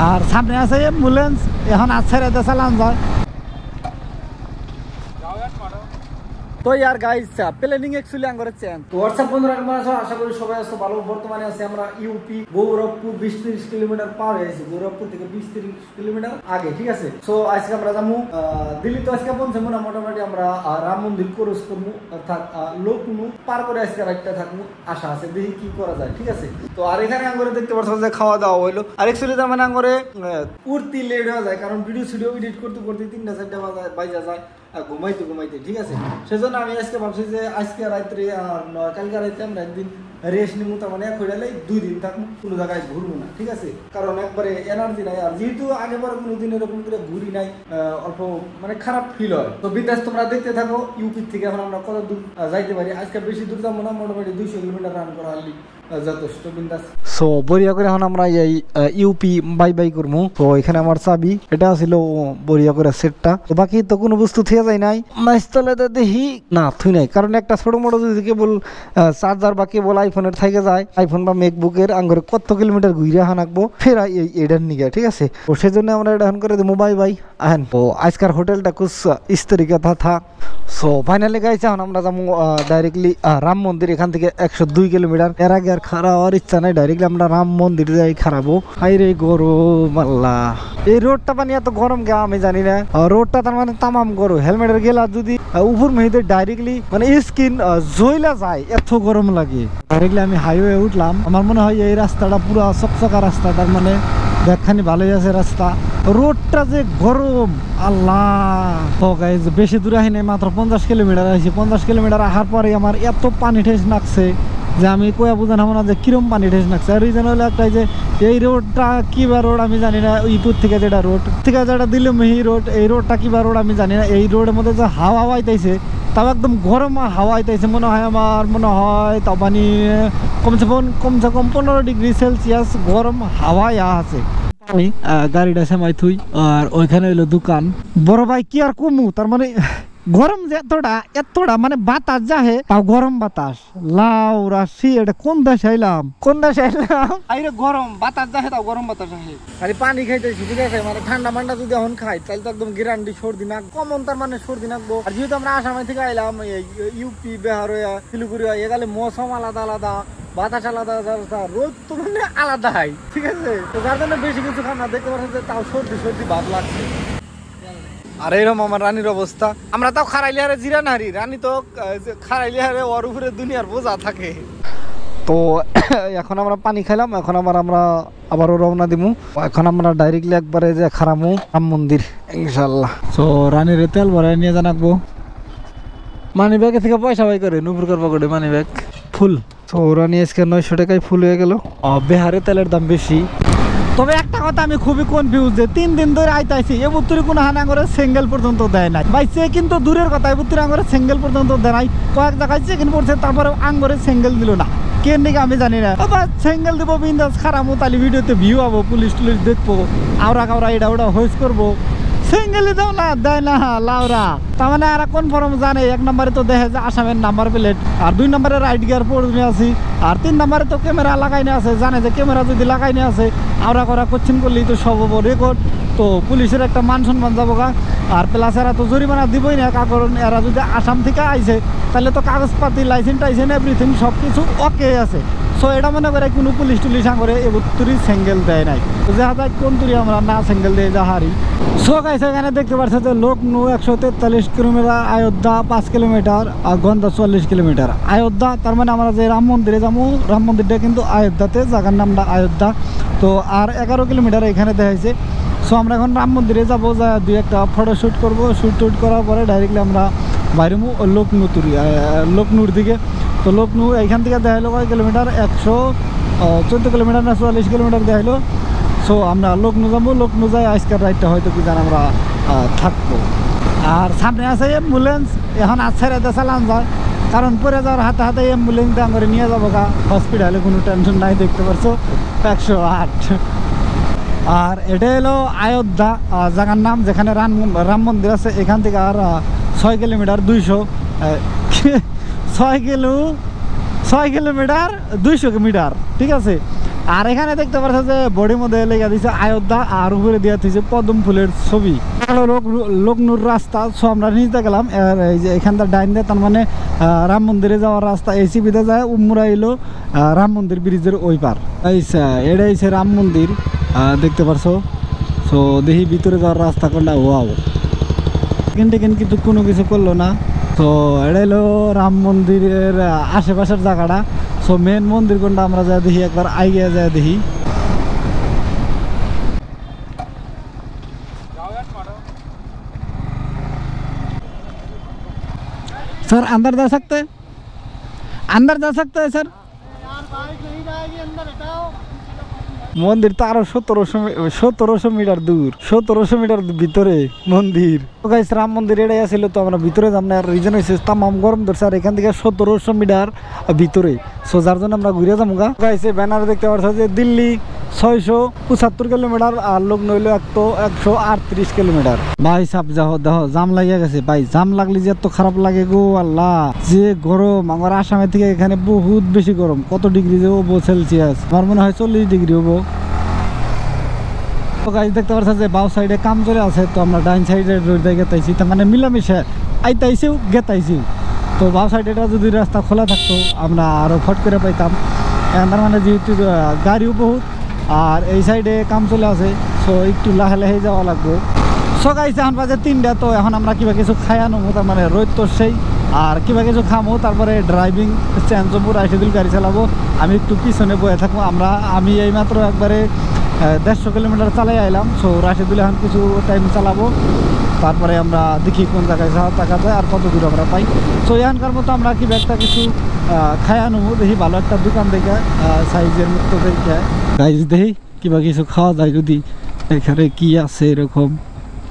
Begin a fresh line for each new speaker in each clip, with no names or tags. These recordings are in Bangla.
আর সামনে আছে অ্যাম্বুলেন্স এখন আর ছেড়ে দিয়ে চালান যায়। তো ইয়ার গাইস প্ল্যানিং অ্যাকচুয়ালি আঙ্গরে চেঞ্জ। তো হোয়াটসঅ্যাপ বন্ধুরা কেমন আছো? আশা করি সবাই আছো ভালো। বর্তমানে আছে আমরা ইউপি গৌরবপুর 20-30 কিলোমিটার পার হয়েছি, গৌরবপুর থেকে 20-30 কিলোমিটার আগে, ঠিক আছে। সো আজকে আমরা যাবো দিল্লি। তো আজকে পৌঁছাবো না, মোটামুটি আমরা রাম মন্দির ক্রস করবো, অর্থাৎ লখনৌ পার করে আজকে রাইটটা থাকবো, আশা আছে দেখি কি করা যায়, ঠিক আছে। তো আর এখানে আঙ্গরে দেখতে পাচ্ছ যে খাওয়া দাওয়া হইলো। আর অ্যাকচুয়ালি তার মানে আঙ্গরে উঠতি লেট হয়ে যায়, কারণ ভিডিও এডিট করতে করতে 3টা-4টা বাজা যায় ঘুমাইতে ঘুমাইতে, ঠিক আছে। সেজন্য আমি আজকে ভাবছি যে আজকে রাত্রে আর কালকে রাত্রে আমরা একদিন রেস্ট নিবো, তার মানে এক হইলে 2 দিন থাকবো, কোনো জায়গায় ঘুরবো না, ঠিক আছে। কারণ একবারে এনার্জি নাই, আর যেহেতু আগে পরে কোনোদিন এরকম করে ঘুরি নাই, অল্প মানে খারাপ ফিল হয়। তো বিন্দাস তোমরা দেখতে থাকো ইউপি থেকে এখন আমরা কত দূর যাইতে পারি। আজকে বেশি দূর যাবো না, মোটামুটি 200 কিলোমিটার রান করা হলি যথেষ্ট, বিন্দাস। সো বরিয়া করে এখন আমরা এই ইউপি বাই করবো। তো এখানে আমার চাবি, এটা ছিল বরিয়া করে সেটটা। তো বাকি তো কোনো বস্তু থেকে যায় নাই, মাইস্তলে দেখি না থুই নাই, কারণ একটা ছোট মোটো যদি কেবল চার্জার বা কেবল আইফোনের থেকে যায়, আইফোন বা ম্যাকবুকের আঙ্গরে কত কিলোমিটার ঘুরে হানাকবো ফের এডার নিগে, ঠিক আছে। তো সেজন্য আমরা এটা এখন করে দেবো বাই আহেন। তো আজকার হোটেলটা কুছ স্তরিকা থা। সো ফাইনালি গাইছে এখন আমরা যাবো ডাইরেক্টলি রাম মন্দির, এখান থেকে 102 কিলোমিটার। এর আগে আর খারাপ ইচ্ছা নাই, ডাইরেক্টলি আমরা রাম মন্দির যাই খারাপো। হাইরে গরম আল্লাহ, এই রোডটা মানে এত গরম গে আমি জানি না। রোডটা তার মানে তামাম গরম, হেলমেটের গেলা যদি উপর মেহিতে ডাইরেক্টলি মানে স্কিন জইলা যায়, এত গরম লাগে। ডাইরেক্টলি আমি হাইওয়ে উঠলাম, আমার মনে হয় এই রাস্তাটা পুরো চকচকা রাস্তা, তার মানে দেখখানি ভালোই আছে রাস্তা। রোডটা যে গরম আল্লাহ। তো গাইস বেশি দূর আহি নাই, মাত্র 50 কিলোমিটার আসি। 50 কিলোমিটার আসার পরে আমার এত পানি ঠেস নাকছে যে আমি কয়া বুঝান হবো না যে কিরম পানি ঠেস নাকছে। আর রিজন হলো একটাই যে এই রোডটা কিবা রোড আমি জানি না, ইপুর থেকে যেটা রোড থেকে যেটা দিল্লি রোড, এই রোডটা কিবা রোড আমি জানি না। এই রোডের মধ্যে যে হাওয়া আইতেছে, তাও একদম গরম হাওয়া আইতেছে, মনে হয় আমার মনে হয় তাও পানি কমসে কম 15 ডিগ্রি সেলসিয়াস গরম হাওয়া আছে। আমি গাড়িটা সেমাই থুই, আর ওইখানে হইলো দোকান। বড় ভাই কি আর কমু, তার মানে গরম যে এতটা মানে বাতাস যাহে, তাও গরম বাতাস। লাউ রাশি এটা কোন দেশে আইলাম আইরে গরম বাতাস যাহে, তাও গরম বাতাস আহে। খালি পানি খাইতেছি, ঠিক আছে। মানে ঠান্ডা মান্ডা যদি এখন খাই তাহলে তো একদম গ্যারান্টি সর্দি নাক কমন, তার মানে সর্দি নাকবো। আর যেহেতু আমরা আসামে থেকে আইলাম, ইউপি বিহার হইয়া শিলিগুড়ি হয়ে এগালে মৌসুম আলাদা, বাতাস আলাদা, রোদ তো মানে আলাদাই, ঠিক আছে। তো যার জন্য বেশি কিছু খান না, দেখতে পাচ্ছেন যে তাও সর্দি ভাব লাগছে। আর এরকম আমার রানীর অবস্থা। আমরা তাও খারাইলে হারে জিরা নারী, রানী তো খারাইলে হারে ওর উপরে দুনিয়ার বোঝা থাকে। তো এখন আমরা পানি খাইলাম, এখন আমরা আবারও রওনা দিমু। এখন আমরা ডাইরেক্টলি একবারে যে খারামু রাম মন্দির ইনশাল্লাহ। তো রানীর তেল ভরাই নিয়ে জানাবো। মানি ব্যাগে থেকে পয়সা বাই করে নুপুরকার পকেটে মানি ব্যাগ ফুল। তো রানী আজকে 900 টাকায় ফুল হয়ে গেল। বিহারে তেলের দাম বেশি। তবে একটা কথা আমি খুবই কনফিউজ, যে 3 দিন ধরে আইতাইছি এবুত্তরে কোনো হানা করে সিঙ্গেল পর্যন্ত দেয় নাই। বাইছে কিন্তু দূরের কথা, এবুত্তরে আঙ্গরে সিঙ্গেল পর্যন্ত দেয় নাই। কয়েক জায়গায় চেকিং করছে, তারপরে আঙ্গরে সিঙ্গেল দিল না, কেন নাকি আমি জানি না। আবার সিঙ্গেল দিব বিন্দাস খারামো, তাহলে ভিডিওতে ভিউ হবো, পুলিশ টুলিশ দেখবো, আওরা কাউরা এটা ওটা হোস করবো। সিঙ্গেলই দাও না, দেয় না লাউরা। তার মানে আর কনফার্ম জানে। 1 নম্বরে তো দেখে যে আসামের নাম্বার প্লেট, আর 2 নম্বরে রাইট গিয়ার পড়ে আছি, আর 3 নম্বরে তো ক্যামেরা লাগাই নিয়ে আছে। জানে যে ক্যামেরা যদি লাগাই নিয়ে আছে, আওরা করা কোশ্চিন করলেই তো সব রেকর্ড। তো পুলিশের একটা মান সম্মান যাবো গা। আর প্লাস এরা তো জরিমানা দিবই না, কারণ এরা যদি আসাম থেকে আইছে তাহলে তো কাগজপাতি লাইসেন্স টাইসেন্স এভরিথিং সব কিছু ওকে আছে। সো এটা মনে করে কোনো পুলিশ টুলিশ আঙরে এবুত্তরি সিঙ্গেল দেয় নাই। দেখা যায় কোন তুরি আমরা না সিঙ্গেল দিয়ে যাহারি। সো গাইস এখানে দেখতে পাচ্ছেন যে লখনৌ 143 কিলোমিটার, অযোধ্যা 5 কিলোমিটার, আর গন্ডা 40 কিলোমিটার। অযোধ্যা তার মানে আমরা যে রাম মন্দিরে যাবো, রাম মন্দিরটা কিন্তু অযোধ্যাতে, জায়গার নামটা অযোধ্যা। তো আর 11 কিলোমিটার এখানে দেখাইছে। সো আমরা এখন রাম মন্দিরে যাবো, যা 2-1টা ফটো শ্যুট করবো। শ্যুট করার পরে ডাইরেক্টলি আমরা বাইরেমু লখনৌর দিকে। তো লখনৌ এইখান থেকে দেখাইলো কয় কিলোমিটার, 114 কিলোমিটার না 44 কিলোমিটার দেখাইলো। সো আমরা লখনৌ যাবো, লখনৌ যাই আজকের রাইডটা হয়তো কি জান আমরা থাকবো। আর সামনে আছে অ্যাম্বুলেন্স, এখন আর ছেড়ে দিয়ে চালান যায়, কারণ পরে যাওয়ার হাতে অ্যাম্বুলেন্স করে নিয়ে যাবো গা হসপিটালে, কোনো টেনশন নাই। দেখতে পারছো 108। আর এটা হলো অযোধ্যা জায়গার নাম, যেখানে রাম মন্দির আছে। এখান থেকে আর 6 কিলোমিটার 6 কিলোমিটার 200 মিটার, ঠিক আছে। আর এখানে দেখতে পাচ্ছ যে বডির মধ্যে লেগে দিয়েছে আয়োধ্যা, আর উপরে দেওয়া দিয়েছে পদ্ম ফুলের ছবি। লোকনুর রাস্তা। সো আমরা নিচে গেলাম, এই যে এখানটা ডাইন দিয়ে তার মানে রাম মন্দিরে যাওয়ার রাস্তা। এই সিবিতে যায় উমরা এলো রাম মন্দির ব্রিজের ওই পার। এটা হচ্ছে রাম মন্দির দেখতে পারছো। সো দেখি ভিতরে যাওয়ার রাস্তা কোনটা। ওয়াও, কিন্তু কোনো কিছু করলো না। তো এটা হলো রাম মন্দিরের আশেপাশের জায়গাটা। সো মেন মন্দির কোনটা আমরা যা দেখি, একবার আইগিয়া যায় দেখি। सर अंदर जा सकते हैं सर? মন্দির তো আরো 1700 মিটার দূর, 1700 মিটার ভিতরে মন্দির। গাইস রাম মন্দির এটাই আসছিল। তো আমরা ভিতরে যাব না, রিজন হয়েছে তামাম গরম ধরছে আর এখান থেকে 1700 মিটার ভিতরে। সো যার জন্য আমরা ঘুরে যাবো গা। গাইস ব্যানারে দেখতে পাচ্ছ যে দিল্লি 675 কিলোমিটার আর লোক নইলো 138 কিলোমিটার। ভাই সাপ যাও দেখো জাম লাগিয়ে গেছে। ভাই জাম লাগলে যে এত খারাপ লাগে গো আল্লাহ, যে গরম। আমার আসামের থেকে এখানে বহুত বেশি গরম। কত ডিগ্রি যে হবো সেলসিয়াস? আমার মনে হয় 40 ডিগ্রি হবো। গাইস দেখতে পাচ্ছ যে বাউ সাইডে কাম চলে আছে। তো আমরা ডাইন সাইডে রোড দিয়ে গেতাইছি, তার মানে মিলামিশে আইতাইছিও গেতাইছিও। তো বাউ সাইডেটা যদি রাস্তা খোলা থাকতো আমরা আরো ফট করে পাইতাম। তার মানে যেহেতু গাড়িও বহুত আর এই সাইডে কাম চলে আছে, সো একটু লাহে লাহে যাওয়া লাগবে। সো গাইস এখন বাজে 3টা। তো এখন আমরা কিবা কিছু খাইয়া নেবো, তার মানে রোদ তো সেই। আর কিবা কিছু খামো, তারপরে ড্রাইভিং চেঞ্জ হবো। রাশিদুল গাড়ি চালাবো, আমি একটু পিছনে বয়ে থাকবো। আমি এইমাত্র একবারে 150 কিলোমিটার চালাই আইলাম। সো রাশিদুল এখন কিছু টাইম চালাবো, তারপরে আমরা দেখি কোন জায়গায় থাকা যায় আর কত দূর আমরা পাই। সো এখানকার মতো আমরা কি একটা কিছু খাইয়া নেবো। দেখি ভালো একটা দোকান দেখে সাইজের মতো দেখে গাইজ দেখি কিবা কিছু খাওয়া যায় যদি, এখানে কি আছে এরকম।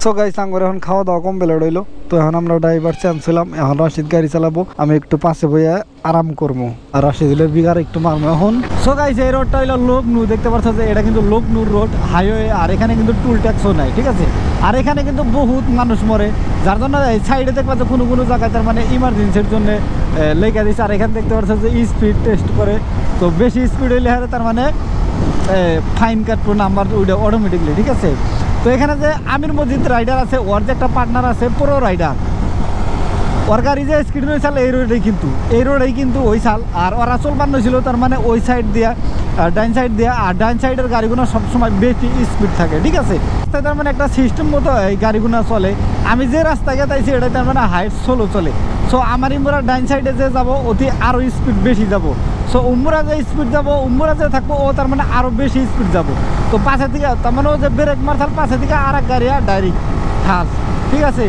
সো গাইস আঙ্গুর এখন খাওয়া দাওয়া কমপ্লিট হইলো। তো এখন আমরা ড্রাইভার চেঞ্জ ছিলাম, এখন রাশিদ গাড়ি চালাবো, আমি একটু পাশে বইয়া আরাম করবো আর রাশিদুলের বিঘার একটু মারবো এখন। সো গাইস এই রোডটা হইলো লোকনু, দেখতে পাচ্ছ যে এটা কিন্তু লোকনুর রোড হাইওয়ে। আর এখানে কিন্তু টুল ট্যাক্সও নাই, ঠিক আছে। আর এখানে কিন্তু বহুত মানুষ মরে, যার জন্য এই সাইডে দেখবা যে কোনো কোনো জায়গায় তার মানে ইমার্জেন্সির জন্য লেগে দিচ্ছে। আর এখানে দেখতে পাচ্ছ যে স্পিড টেস্ট করে। তো বেশি স্পিড হইলে তার মানে ফাইন কাটবো নাম্বার ওইটা অটোমেটিকলি, ঠিক আছে। তো এখানে যে আমির মসজিদ রাইডার আছে, ওর যে একটা পার্টনার আছে প্রো রাইডার, ওর গাড়ি যে স্কিড ওই সাল এই রোডেই কিন্তু ওই সাল। আর ওরা চলবান্ন ছিল তার মানে ওই সাইড দিয়া ডাইন সাইড দিয়া। আর ডাইন সাইডের গাড়িগুলো সবসময় বেশি স্পিড থাকে, ঠিক আছে। তার মানে একটা সিস্টেম মতো এই গাড়িগুলো চলে। আমি যে রাস্তায় গেতাইছি এটা তার মানে হাইট স্লো চলে। সো আমার ইমরা ডাইন সাইডে যে যাবো অতি আরও স্পিড বেশি যাব। সো উমরা যে স্পিড যাব, উমরা যে থাকবো ও তার মানে আরও বেশি স্পিড যাব। তো পাশে থেকে তার মানে ও যে ব্রেক মারতাল পাশে থেকে আর এক গাড়ি ডাইরেক্ট ঠাস, ঠিক আছে।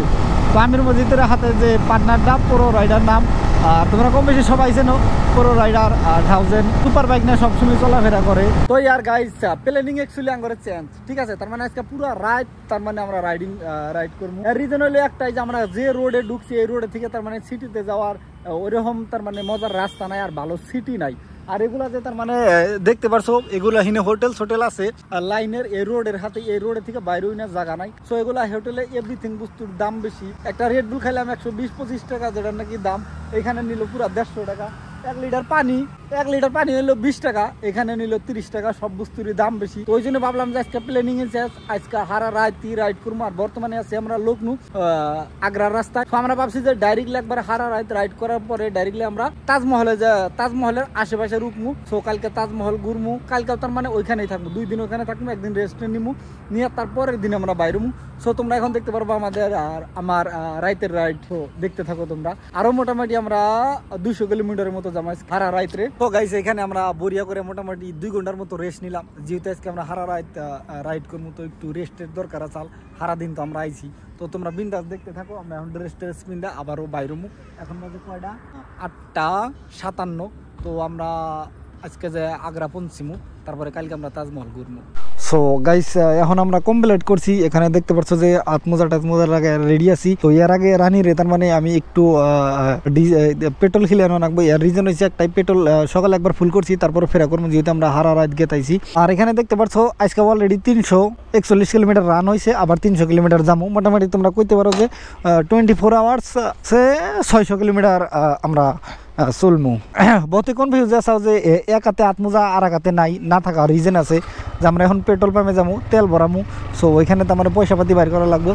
তো আমির মসজিদের হাতে যে পার্টনারটা প্রো রাইডার নাম, আর তোমরা কম বেশি সবাই চেনো প্রো রাইডার 1000 সুপার বাইক না সবসময় চলাফেরা করে। তো ইয়ার গাইস প্ল্যানিং অ্যাকচুয়ালি আঙ্গরে চেঞ্জ, ঠিক আছে। তার মানে আজকে পুরো রাইড তার মানে আমরা রাইড করবো। এর রিজন হলো একটাই যে আমরা যে রোডে ঢুকছি এই রোডে থেকে তার মানে সিটিতে যাওয়ার ওইরকম তার মানে মজার রাস্তা নাই আর ভালো সিটি নাই। আর এগুলা যে তার মানে দেখতে পারছো এগুলা হিনে হোটেল আছে লাইনের এই রোডের হাতে, এই রোডে থেকে বাইরে না জায়গা নাই। সো এগুলা হোটেলে এভরিথিং বস্তুর দাম বেশি। একটা রেড বুল খাইলাম 120-25 টাকা, যেটা নাকি দাম এখানে নিল পুরা 150 টাকা। 1 লিটার পানি হলো 20 টাকা, এখানে নিল 30 টাকা। সব বস্তুরই দাম বেশি। তো ওই জন্য ভাবলাম যে আজকে প্ল্যানিং এ আজকে হারা রাইড করবো। আর বর্তমানে আছি আমরা লোকনু আগ্রার রাস্তায়। তো আমরা ভাবছি যে ডাইরেক্টলি একবার হারা রাইড করার পরে ডাইরেক্টলি আমরা তাজমহলের আশেপাশে রুকমু। সো কালকে তাজমহল ঘুরমু, কালকে তার মানে ওইখানেই থাকবো, 2 দিন ওখানে থাকবো, একদিন রেস্ট নিমু, নিয়ে তারপরের দিন আমরা বাইরমু। সো তোমরা এখন দেখতে পারবো আমাদের আর আমার রাইতের রাইড। তো দেখতে থাকো তোমরা। আরো মোটামুটি আমরা 200 কিলোমিটারের মতো জামাই হারা রাইতে। তো গাইস এখানে আমরা বরিয়া করে মোটামুটি 2 ঘন্টার মতো রেস্ট নিলাম, যেহেতু আজকে আমরা হারা রাইড করবো। তো একটু রেস্টের দরকার আছে, হারা দিন তো আমরা আইছি। তো তোমরা বিন্দাস দেখতে থাকো। আমরা এখন রেস্টের বিন্দা আবারও বাইরমু। এখন বাজে কয়টা? 8:57। তো আমরা আজকে যে আগ্রা পৌঁছিমু, তারপরে কালকে আমরা তাজমহল ঘুরবো। সো গাইস এখন আমরা কমপ্লিট করছি। এখানে দেখতে পাচ্ছ যে আত্মজার আগে রেডি আছি। তো এর আগে রানির তার মানে আমি একটু পেট্রোল খিলানো রাখবো। এর রিজন হচ্ছে একটাই, পেট্রোল সকালে একবার ফুল করছি, তারপরে ফেরা করবো, যেহেতু আমরা হারা রাত গেতাইছি। আর এখানে দেখতে পাচ্ছ আজকে অলরেডি 341 কিলোমিটার রান হয়েছে, আবার 300 কিলোমিটার যাবো। মোটামুটি তোমরা কইতে পারো যে 24 আওয়ার্স 600 কিলোমিটার আমরা চলমু বহুতে কনফিউজ আছাও যে এক হাতে আত্মজা আর এক হাতে নাই না থাকার রিজন আছে যে আমরা এখন পেট্রোল পাম্পে যাবো তেল ভরামু সো ওইখানে তো আমার পয়সা পাতি বাইর করা লাগবে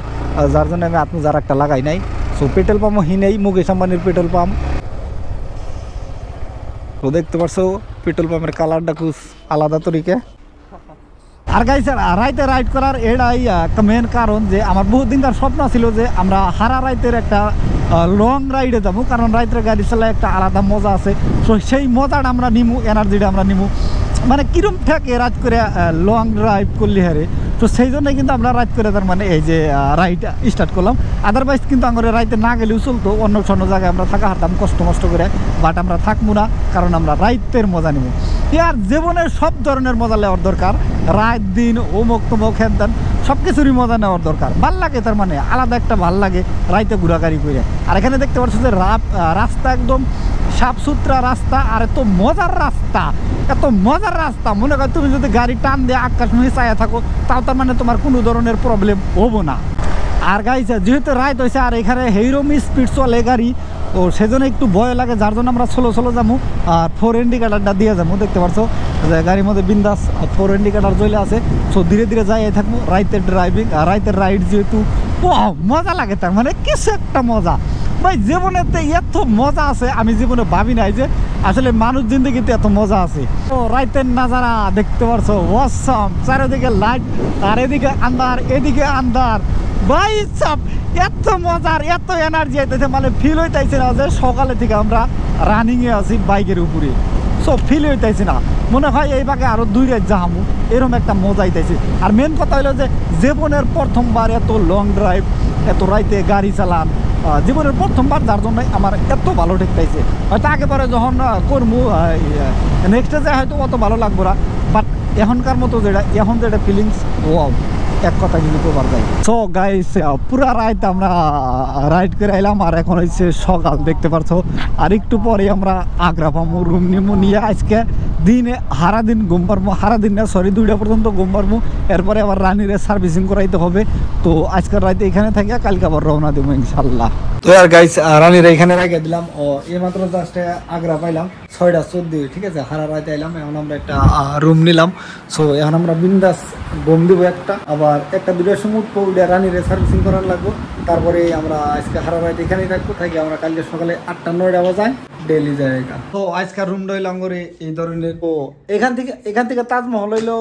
যার জন্য আমি আত্মজার একটা লাগাই নাই সো পেট্রোল পাম্পও নেই মুকেশ আম্বানির পেট্রোল পাম্প তো দেখতে পারছো পেট্রোল পাম্পের কালারটা খুব আলাদা তরিকে আর গাইস রাইতে রাইড করার এটাই একটা মেন কারণ যে আমার বহুত দিনকার স্বপ্ন ছিল যে আমরা হারা রাইতের একটা লং রাইডে যাবো কারণ রাইতের গাড়ি চালায় একটা আলাদা মজা আছে তো সেই মজাটা আমরা নিমু এনার্জিটা আমরা নিমু মানে কিরম থাকে রাইড করে লং ড্রাইভ করলে হারে তো সেই জন্যই কিন্তু আমরা রাইড করে তার মানে এই যে রাইড স্টার্ট করলাম আদারওয়াইজ কিন্তু আমার রাইতে না গেলেও চলতো অন্য অন্য জায়গায় আমরা থাকা হারতাম কষ্ট করে বাট আমরা থাকবো না কারণ আমরা রাইতের মজা নিব আর জীবনের সব ধরনের মজা নেওয়ার দরকার রাত দিন অমুক তমুক হেন সব কিছুরই মজা নেওয়ার দরকার ভাল লাগে তার মানে আলাদা একটা ভাল লাগে রাইতে ঘোরাঘুরি করে আর এখানে দেখতে পাচ্ছ যে রাস্তা একদম সাফ সুতরা রাস্তা আর এত মজার রাস্তা মনে কর তুমি যদি গাড়ি টান দিয়ে আকাশ নিয়ে চাইয়া থাকো তাও তার মানে তোমার কোনো ধরনের প্রবলেম হবো না আর গাইছে যেহেতু রাইত হয়েছে আর এখানে হেইরোমি স্পিড চলে গাড়ি ও সেজন্য একটু ভয় লাগে যার জন্য আমরা স্লো যাবো আর 4 ইন্ডিকেটারটা দিয়ে যাবো দেখতে পারছো যে গাড়ির মধ্যে বিন্দাস 4 ইন্ডিকেটার চলে আছে সো ধীরে ধীরে যাই থাকবো রাইতের ড্রাইভিং আর রাইতের রাইড যেহেতু মজা লাগে তার মানে কিছু একটা মজা ভাই জীবনেতে এত মজা আছে আমি জীবনে ভাবি নাই যে আসলে মানুষ জিন্দগিতে এত মজা আছে তো রাইতের নাজারা দেখতে পারছো অসম চারিদিকে লাইট আর এদিকে আন্ধার ভাই সব এত মজার এত এনার্জি আইতেছে মানে ফিল হইতেছে না যে সকালে থেকে আমরা রানিংয়ে আছি বাইকের উপরে সব ফিল হইতেছে না মনে হয় এই বাগে আরো 2 রাত যাহামু এরকম একটা মজা আইতেছে আর মেন কথা হলো যে জীবনের প্রথমবার এত লং ড্রাইভ এত রাইতে গাড়ি চালান জীবনের প্রথমবার যার জন্য আমার এত ভালো ঠেকতেছে হয়তো আগে পরে যখন করবো নেক্সট ডে হয়তো অত ভালো লাগবো না বাট এখনকার মতো যেটা ফিলিংস এক কথা কিন্তু প্রবার যায় সো গাইস পুরা রাইত আমরা রাইড করে এলাম আর এখন হচ্ছে সকাল দেখতে পারছো আর একটু পরে আমরা আগ্রা পাবো রুম নিমু নিয়ে আজকে দিনে হারা দিন ঘুম পারবো হারা দিন না সরি 2টা পর্যন্ত ঘুম পারবো এরপরে আবার রানিরে সার্ভিসিং করাইতে হবে তো আজকের রাইতে এখানে থাকে কালকে আবার রওনা দেবো ইনশাল্লাহ তো আর গাইস রানিরে এখানে রেখে দিলাম ও এইমাত্র জাস্ট আগ্রা পাইলাম 6টা 14 ঠিক আছে হারা রাইতে এলাম এখন আমরা একটা রুম নিলাম সো এখন আমরা বিন্দাস ঘুম দিব একটা আবার একটা 2টার সময় উঠবো রানিরে সার্ভিসিং করার লাগবো তারপরে আমরা আজকে হারা রাইতে এখানেই থাকবো থাকি আমরা কালকে সকালে 8টা 9টা বাজায় ডেলি জায়গা তো আজকের রুমটা হইলাম করে এই ধরনের ও এখান থেকে তাজমহল হইলো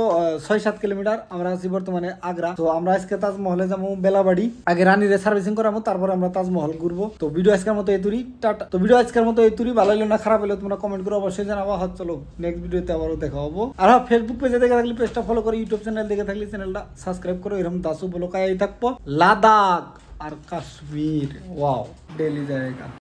6-7 কিলোমিটার আমরা আছি বর্তমানে আগ্রা তো আমরা আজকে তাজমহলে যাবো বেলাবাড়ি আগে রানিরে সার্ভিসিং করাবো তারপর আমরা তাজমহল ঘুরবো তো ভিডিও আজকের মতো এই টাটা তো ভিডিও আজকের মতো এই ভালো হলো না খারাপ হলো তোমরা কমেন্ট করে অবশ্যই জানাবো হাত চলো নেক্সট ভিডিওতে আবারও দেখা হবো আর ফেসবুক পেজে দেখে থাকলে পেজটা ফলো করো ইউটিউব চ্যানেল দেখে থাকলে চ্যানেলটা সাবস্ক্রাইব করো এরকম দাসু বলো কাই থাকবো লাদাখ আর কাশ্মীর ওয়াও ডেলি জায়গা